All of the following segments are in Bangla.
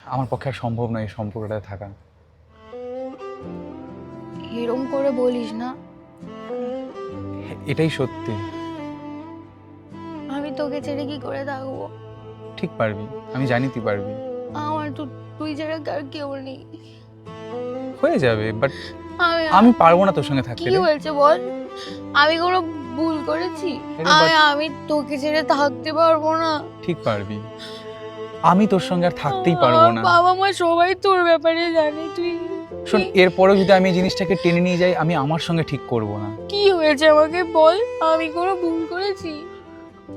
আমার পক্ষে আর সম্ভব নয় এই সম্পর্কটায় থাকা। এরম করে বলিস না। এটাই সত্যি। আমি তোকে ছেড়ে কি করে থাকবো? ঠিক পারবি, আমি জানি তুই পারবি। আমার তো তুই ছাড়া আর কেউ নেই। হয়ে যাবে, বাট আমি আমি পারবো না তোর সঙ্গে থাকতে কি রে। হয়েছে বল? আমি কোনো ভুল করেছি? আরে but- আমি তোকে ছেড়ে থাকতে পারবো না। ঠিক পারবি। আমি তোর সঙ্গে আর থাকতেই পারবো আমার না। বাবা মা সবাই তোর ব্যাপারে জানে। তুই শোন, এরপরেও যদি আমি এই জিনিসটাকে টেনে নিয়ে যাই, আমি আমার সঙ্গে ঠিক করব না। কি হয়েছে আমাকে বল? আমি কোনো ভুল করেছি?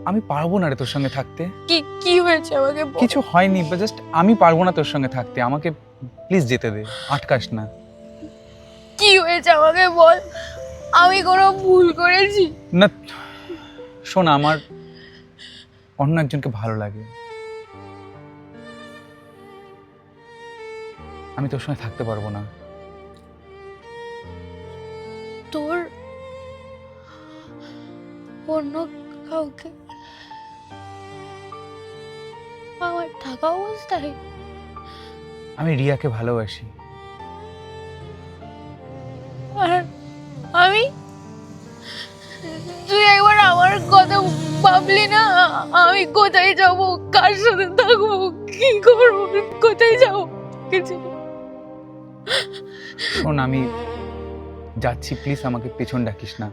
আমি পারবো না রে তোর সঙ্গে থাকতে। কি কি হয়েছে আমাকে বল? কিছু হয়নি, বা জাস্ট আমি পারবো না তোর সঙ্গে থাকতে। আমাকে প্লিজ যেতে দে, আটকাস না। কি হয়েছে আমাকে বল? আমি কোনো ভুল করেছি? না শোন, আমার অন্য একজনকে ভালো লাগে। আমি তোর সঙ্গে থাকতে পারবো না। তোর অন্য কাউকে আমার থাকা অবস্থায়? আমি রিয়াকে ভালোবাসি। আর আমি? তুই একবার আমার কথা ভাবলি না? আমি কোথায় যাব, কার সাথে থাকবো, কি করবো, কোথায় যাবো কিছু? শোন, আমি যাচ্ছি, প্লিজ আমাকে পেছন ডাকিস না।